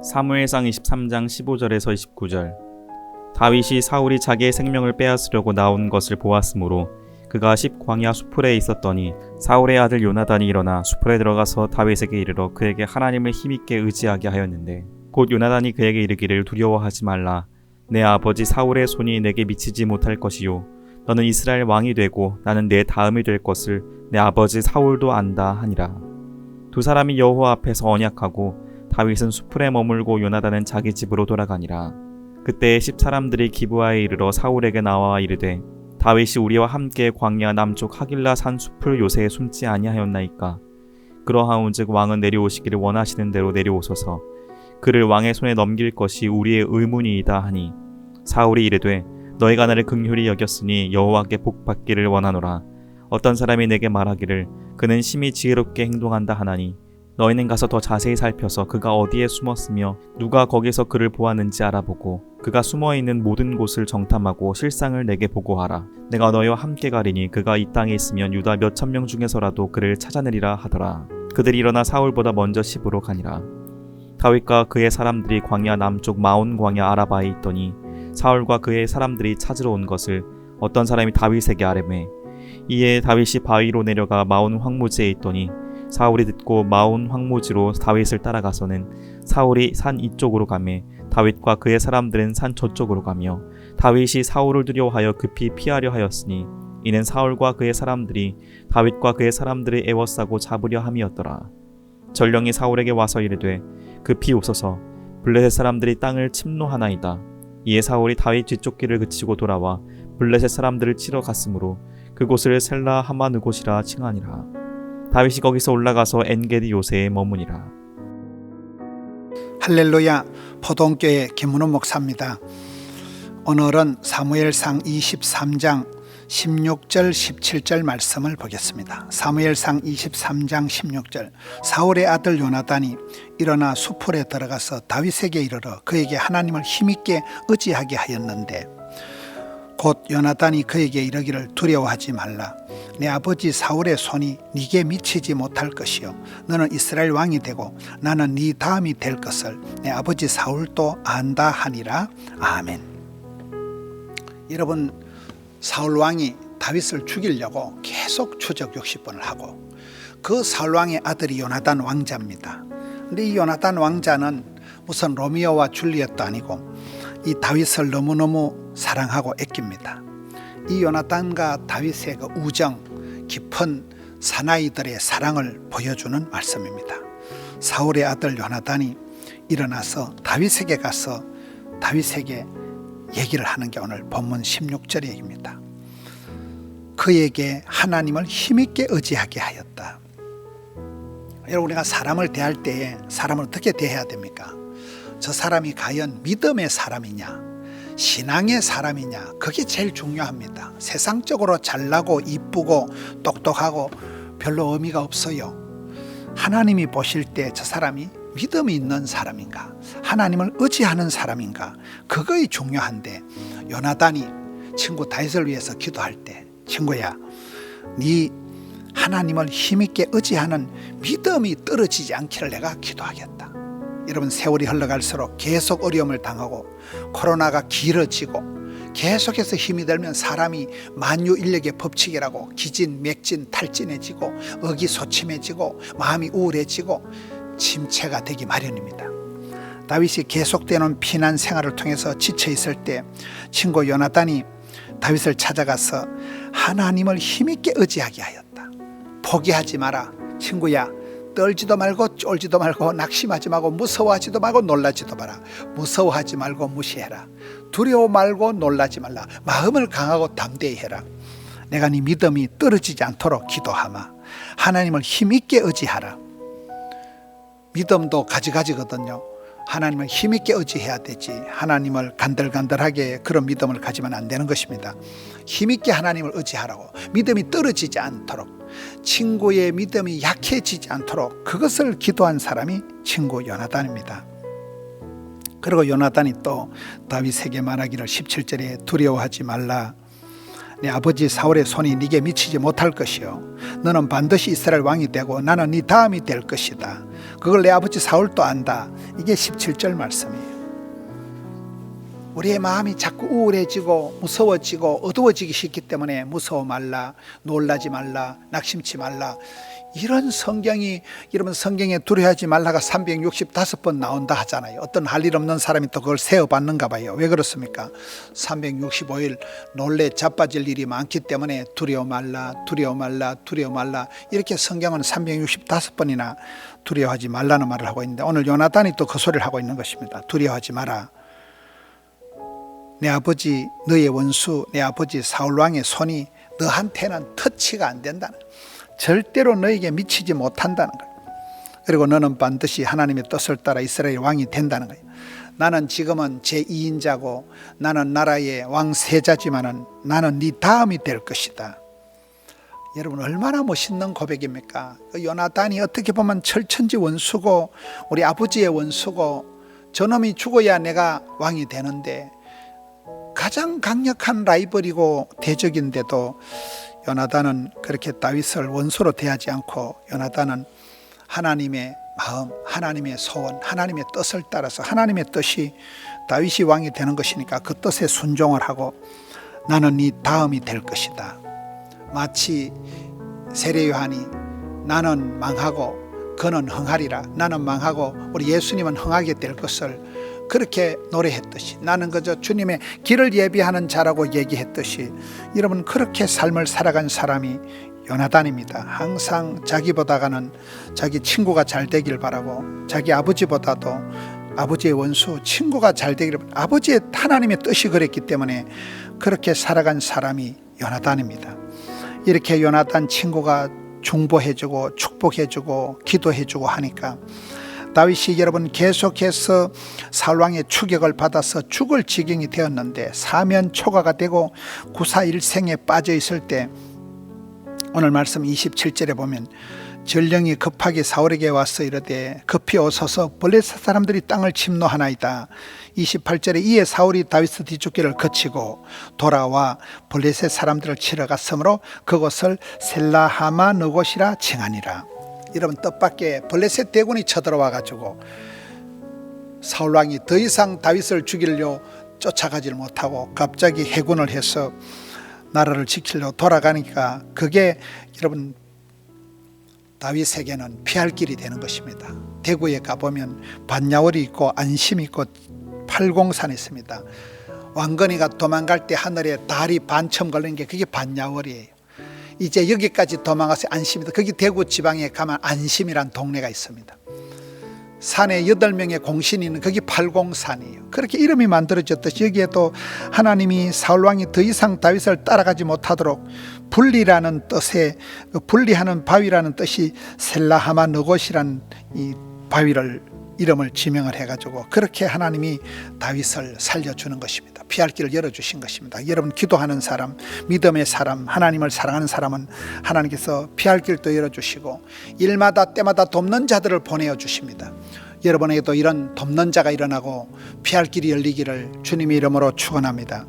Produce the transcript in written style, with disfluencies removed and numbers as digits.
사무엘상 23장 15절에서 29절. 다윗이 사울이 자기의 생명을 빼앗으려고 나온 것을 보았으므로 그가 십광야 수풀에 있었더니 사울의 아들 요나단이 일어나 수풀에 들어가서 다윗에게 이르러 그에게 하나님을 힘있게 의지하게 하였는데, 곧 요나단이 그에게 이르기를 두려워하지 말라. 내 아버지 사울의 손이 내게 미치지 못할 것이요 너는 이스라엘 왕이 되고 나는 내 다음이 될 것을 내 아버지 사울도 안다 하니라. 두 사람이 여호와 앞에서 언약하고 다윗은 수풀에 머물고 요나단은 자기 집으로 돌아가니라. 그때 10사람들이 기브아에 이르러 사울에게 나와 이르되, 다윗이 우리와 함께 광야 남쪽 하길라 산 숲을 요새에 숨지 아니하였나이까. 그러하온즉 왕은 내려오시기를 원하시는 대로 내려오소서. 그를 왕의 손에 넘길 것이 우리의 의문이이다 하니, 사울이 이르되 너희가 나를 긍휼히 여겼으니 여호와께 복받기를 원하노라. 어떤 사람이 내게 말하기를 그는 심히 지혜롭게 행동한다 하나니, 너희는 가서 더 자세히 살펴서 그가 어디에 숨었으며 누가 거기서 그를 보았는지 알아보고 그가 숨어있는 모든 곳을 정탐하고 실상을 내게 보고하라. 내가 너희와 함께 가리니 그가 이 땅에 있으면 유다 몇천 명 중에서라도 그를 찾아내리라 하더라. 그들이 일어나 사울보다 먼저 시브로 가니라. 다윗과 그의 사람들이 광야 남쪽 마온 광야 아라바에 있더니 사울과 그의 사람들이 찾으러 온 것을 어떤 사람이 다윗에게 아뢰매, 이에 다윗이 바위로 내려가 마온 황무지에 있더니 사울이 듣고 마온 황무지로 다윗을 따라가서는 사울이 산 이쪽으로 가매 다윗과 그의 사람들은 산 저쪽으로 가며, 다윗이 사울을 두려워하여 급히 피하려 하였으니 이는 사울과 그의 사람들이 다윗과 그의 사람들을 애워싸고 잡으려 함이었더라. 전령이 사울에게 와서 이르되 급히 오소서. 블레셋 사람들이 땅을 침노하나이다. 이에 사울이 다윗 뒤쪽 길을 그치고 돌아와 블레셋 사람들을 치러 갔으므로 그곳을 셀라 하마느곳이라 칭하니라. 다윗이 거기서 올라가서 엔게디 요새에 머무니라. 할렐루야. 포동교회 김문호 목사입니다. 오늘은 사무엘상 23장 16절 17절 말씀을 보겠습니다. 사무엘상 23장 16절. 사울의 아들 요나단이 일어나 수풀에 들어가서 다윗에게 이르러 그에게 하나님을 힘있게 의지하게 하였는데, 곧 요나단이 그에게 이르기를 두려워하지 말라. 내 아버지 사울의 손이 네게 미치지 못할 것이요 너는 이스라엘 왕이 되고 나는 네 다음이 될 것을 내 아버지 사울도 안다 하니라. 아멘. 여러분, 사울 왕이 다윗을 죽이려고 계속 추적 60번을 하고, 그 사울 왕의 아들이 요나단 왕자입니다. 근데 이 요나단 왕자는 무슨 로미오와 줄리엣도 아니고 이 다윗을 너무너무 사랑하고 아낍니다. 이 요나단과 다윗의 그 우정, 깊은 사나이들의 사랑을 보여주는 말씀입니다. 사울의 아들 요나단이 일어나서 다윗에게 가서 다윗에게 얘기를 하는 게 오늘 본문 16절 얘기입니다. 그에게 하나님을 힘있게 의지하게 하였다. 여러분, 우리가 사람을 대할 때에 사람을 어떻게 대해야 됩니까? 저 사람이 과연 믿음의 사람이냐, 신앙의 사람이냐, 그게 제일 중요합니다. 세상적으로 잘나고 이쁘고 똑똑하고 별로 의미가 없어요. 하나님이 보실 때 저 사람이 믿음이 있는 사람인가, 하나님을 의지하는 사람인가, 그거이 중요한데, 요나단이 친구 다윗을 위해서 기도할 때, 친구야, 네 하나님을 힘있게 의지하는 믿음이 떨어지지 않기를 내가 기도하겠다. 여러분, 세월이 흘러갈수록 계속 어려움을 당하고 코로나가 길어지고 계속해서 힘이 들면 사람이 만유인력의 법칙이라고 기진맥진 탈진해지고 의기소침해지고 마음이 우울해지고 침체가 되기 마련입니다. 다윗이 계속되는 피난 생활을 통해서 지쳐 있을 때 친구 요나단이 다윗을 찾아가서 하나님을 힘있게 의지하게 하였다. 포기하지 마라. 친구야, 떨지도 말고 쫄지도 말고 낙심하지 말고 무서워하지도 말고 놀라지도 마라. 무서워하지 말고 무시해라. 두려워 말고 놀라지 말라. 마음을 강하고 담대히 해라. 내가 네 믿음이 떨어지지 않도록 기도하마. 하나님을 힘있게 의지하라. 믿음도 가지거든요. 하나님을 힘있게 의지해야 되지, 하나님을 간들간들하게 그런 믿음을 가지면 안 되는 것입니다. 힘있게 하나님을 의지하라고, 믿음이 떨어지지 않도록, 친구의 믿음이 약해지지 않도록 그것을 기도한 사람이 친구 요나단입니다. 그리고 요나단이 또 다윗에게 말하기를 17절에 두려워하지 말라. 내 아버지 사울의 손이 네게 미치지 못할 것이요 너는 반드시 이스라엘 왕이 되고 나는 네 다음이 될 것이다. 그걸 내 아버지 사울도 안다. 이게 17절 말씀이에요. 우리의 마음이 자꾸 우울해지고 무서워지고 어두워지기 쉽기 때문에 무서워 말라, 놀라지 말라, 낙심치 말라. 이런 성경이, 여러분 성경에 두려워하지 말라가 365번 나온다 하잖아요. 어떤 할 일 없는 사람이 또 그걸 세어받는가 봐요. 왜 그렇습니까? 365일 놀래 자빠질 일이 많기 때문에 두려워 말라, 두려워 말라, 두려워 말라. 이렇게 성경은 365번이나 두려워하지 말라는 말을 하고 있는데, 오늘 요나단이 또 그 소리를 하고 있는 것입니다. 두려워하지 마라. 내 아버지 너의 원수 내 아버지 사울왕의 손이 너한테는 터치가 안 된다는 거예요. 절대로 너에게 미치지 못한다는 거예요. 그리고 너는 반드시 하나님의 뜻을 따라 이스라엘 왕이 된다는 거예요. 나는 지금은 제2인자고 나는 나라의 왕세자지만은 나는 네 다음이 될 것이다. 여러분 얼마나 멋있는 고백입니까? 요나단이 어떻게 보면 철천지 원수고 우리 아버지의 원수고 저놈이 죽어야 내가 왕이 되는데 가장 강력한 라이벌이고 대적인데도 요나단은 그렇게 다윗을 원수로 대하지 않고 요나단은 하나님의 마음, 하나님의 소원, 하나님의 뜻을 따라서 하나님의 뜻이 다윗이 왕이 되는 것이니까 그 뜻에 순종을 하고 나는 네 다음이 될 것이다. 마치 세례 요한이 나는 망하고 그는 흥하리라, 나는 망하고 우리 예수님은 흥하게 될 것을 그렇게 노래했듯이, 나는 그저 주님의 길을 예비하는 자라고 얘기했듯이, 여러분 그렇게 삶을 살아간 사람이 요나단입니다. 항상 자기보다가는 자기 친구가 잘 되길 바라고, 자기 아버지보다도 아버지의 원수 친구가 잘 되기를, 아버지의 하나님의 뜻이 그랬기 때문에 그렇게 살아간 사람이 요나단입니다. 이렇게 요나단 친구가 중보해주고 축복해주고 기도해주고 하니까 다윗이 여러분 계속해서 사울왕의 추격을 받아서 죽을 지경이 되었는데 사면 초가가 되고 구사일생에 빠져 있을 때, 오늘 말씀 27절에 보면 전령이 급하게 사울에게 와서 이르되 급히 오소서 블레셋 사람들이 땅을 침노하나이다. 28절에 이에 사울이 다윗의 뒤쫓기를 거치고 돌아와 블레셋 사람들을 치러 갔으므로 그곳을 셀라하마 너곳이라 칭하니라. 여러분 뜻밖의 블레셋 대군이 쳐들어와 가지고 사울왕이 더 이상 다윗을 죽이려 쫓아가질 못하고 갑자기 해군을 해서 나라를 지키려 돌아가니까 그게 여러분 다윗에게는 피할 길이 되는 것입니다. 대구에 가보면 반야월이 있고 안심이 있고 팔공산이 있습니다. 왕건이가 도망갈 때 하늘에 달이 반첨 걸린 게 그게 반야월이에요. 이제 여기까지 도망가서 안심이다. 거기 대구 지방에 가면 안심이란 동네가 있습니다. 산에 8명의 공신이 있는 거기 팔공산이에요. 그렇게 이름이 만들어졌듯이 여기에도 하나님이 사울왕이 더 이상 다윗을 따라가지 못하도록 분리라는 뜻의 분리하는 바위라는 뜻이 셀라하마 너곳이라는 이 바위를 이름을 지명을 해가지고 그렇게 하나님이 다윗을 살려주는 것입니다. 피할 길을 열어주신 것입니다. 여러분 기도하는 사람, 믿음의 사람, 하나님을 사랑하는 사람은 하나님께서 피할 길도 열어주시고 일마다 때마다 돕는 자들을 보내어 주십니다. 여러분에게도 이런 돕는 자가 일어나고 피할 길이 열리기를 주님의 이름으로 축원합니다.